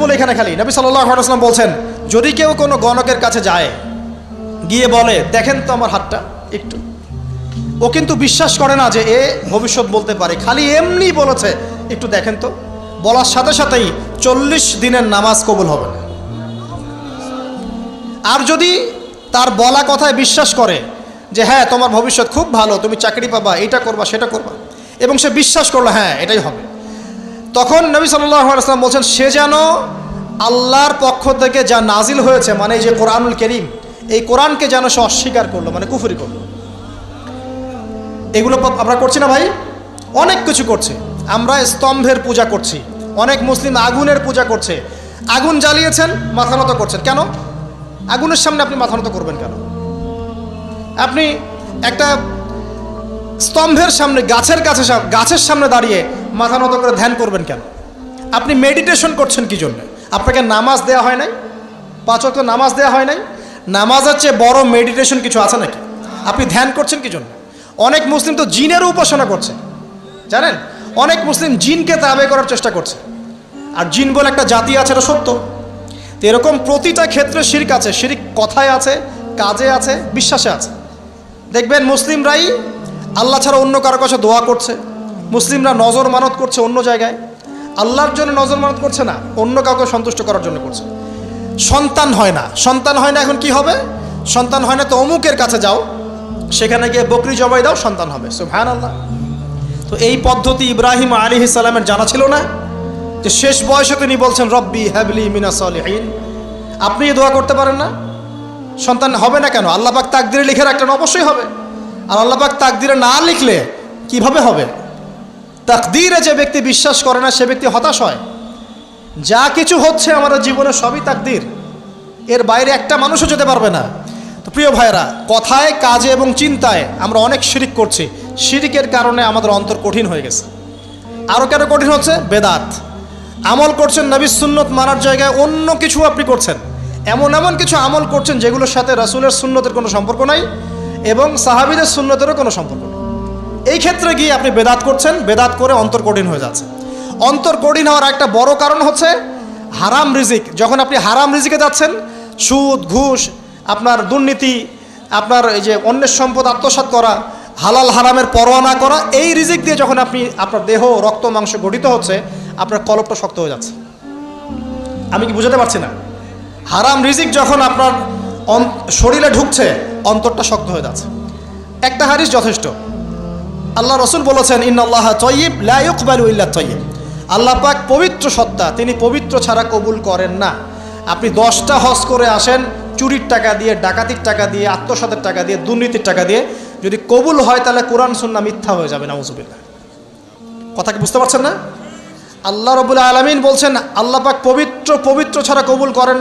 বলে এখানে খালি নবী সাল্লাল্লাহু আলাইহি ওয়াসাল্লাম বলছেন, যদি কেউ কোনো গণকের কাছে যায়, গিয়ে বলে দেখেন তো আমার হাতটা একটু, ও কিন্তু বিশ্বাস করে না যে এ ভবিষ্যৎ বলতে পারে, খালি এমনি বলেছে একটু দেখেন তো, বলার সাথে সাথেই 40 দিনের নামাজ কবুল হবে না। আর যদি তার বলা কথায় বিশ্বাস করে যে হ্যাঁ তোমার ভবিষ্যৎ খুব ভালো, তুমি চাকরি পাবা, এটা করবা সেটা করবা, এবং সে বিশ্বাস করলো হ্যাঁ এটাই হবে, তখন নবী সাল্লাল্লাহু আলাইহি ওয়াসাল্লাম বলছেন সে যেন আল্লাহর পক্ষ থেকে যা নাজিল হয়েছে, মানে এই যে কোরআনুল কারীম, এই কোরআনকে যেন সে অস্বীকার করলো, মানে কুফরি করলো। এগুলো আমরা করছি না ভাই? অনেক কিছু করছে। আমরা স্তম্ভের পূজা করছি, অনেক মুসলিম আগুনের পূজা করছে। আগুন জ্বালিয়েছেন, মাথা নত করছেন কেন? আগুনের সামনে আপনি মাথা নত করবেন কেন? আপনি একটা স্তম্ভের সামনে, গাছের সামনে দাঁড়িয়ে মাথা নত করে ধ্যান করবেন কেন? আপনি মেডিটেশন করছেন কি জন্য? আপনাকে নামাজ দেওয়া হয় নাই? 5 ওয়াক্ত নামাজ দেওয়া হয় নাই? নামাজের চেয়ে বড় মেডিটেশন কিছু আছে নাকি? আপনি ধ্যান করছেন কি জন্য? অনেক মুসলিম তো জিনের উপাসনা করছে, জানেন? অনেক মুসলিম জিনকে তাবে করার চেষ্টা করছে, আর জিন বলে একটা জাতি আছে, এটা সত্য। তো এরকম প্রতিটা ক্ষেত্রে শিরক আছে। শিরক কথায় আছে, কাজে আছে, বিশ্বাসে আছে। দেখবেন মুসলিমরাই আল্লাহ ছাড়া অন্য কারো কাছে দোয়া করছে, মুসলিমরা নজর মানত করছে অন্য জায়গায়, আল্লাহর জন্য নজর মানত করছে না, অন্য কাউকে সন্তুষ্ট করার জন্য করছে। সন্তান হয় না, এখন কি হবে? সন্তান হয় না তো অমুকের কাছে যাও, সেখানে গিয়ে বকরি জবাই দাও, সন্তান হবে। সুবহানাল্লাহ। তো এই পদ্ধতি ইব্রাহিম আলাইহিস সালামের জানা ছিল না যে শেষ বয়সে তিনি বলছেন রব্বি হাবলি মিনাস সালিহিন? আপনি দোয়া করতে পারেন না? সন্তান হবে না কেন? আল্লাহ পাক তাকদিরে লিখে রাখলেন, অবশ্যই হবে। আর আল্লাহ পাক তাকদিরে না লিখলে কিভাবে হবে? তাকদিরে যে ব্যক্তি বিশ্বাস করে না সে ব্যক্তি হতাশ হয়। যা কিছু হচ্ছে আমাদের জীবনে সবই তাকদির, এর বাইরে একটা মানুষও যেতে পারবে না। তো প্রিয় ভাইরা, কথায়, কাজে এবং চিন্তায় আমরা অনেক শিরিক করছি। শিরিকের কারণে আমাদের অন্তর কঠিন হয়ে গেছে। আরও কেন কঠিন হচ্ছে? বেদাত। আমল করছেন নবীর সুন্নত মানার জায়গায় অন্য কিছু আপনি করছেন, এমন কিছু আমল করছেন যেগুলোর সাথে রাসূলের সুন্নতের কোনো সম্পর্ক নাই এবং সাহাবীদের সুন্নতেরও কোনো সম্পর্ক নেই। এই ক্ষেত্রে গিয়ে আপনি বেদাত করছেন, বেদাত করে অন্তর কঠিন হয়ে যাচ্ছে। অন্তর কঠিন হওয়ার একটা বড় কারণ হচ্ছে হারাম রিজিক। যখন আপনি হারাম রিজিকে যাচ্ছেন, সুদ, ঘুষ, আপনার দুর্নীতি, আপনার এই যে অন্যের সম্পদ আত্মসাৎ করা, হালাল হারামের পরোয়া না করা, এই রিজিক দিয়ে যখন আপনি আপনার দেহ, রক্ত, মাংস গঠিত হচ্ছে, আপনার কলবটা শক্ত হয়ে যাচ্ছে। আমি কি বুঝাতে পারছি না? হারাম রিজিক যখন আপনার শরীরে ঢুকছে, অন্তরটা শক্ত হয়ে যাচ্ছে। একটা হাদিস যথেষ্ট। আল্লাহ রাসূল বলেছেন ইন্নাল্লাহা তাইয়্যিব লা ইকবালু ইল্লা তাইয়্যিব। আল্লাহ পাক পবিত্র সত্তা, তিনি পবিত্র ছাড়া কবুল করেন না। আপনি 10টা হজ করে আসেন, চুরির টাকা দিয়ে, ডাকাতির টাকা দিয়ে, আত্মসাতের টাকা দিয়ে, দুর্নীতির টাকা দিয়ে, যদি কবুল হয় তাহলে কোরআন সুন্নাহ মিথ্যা হয়ে যাবে, নাউযুবিল্লাহ। কথা কি বুঝতে পারছেন না? আল্লাহ রাব্বুল আলামিন বলছেন আল্লাহ পাক পবিত্র ছাড়া কবুল করেন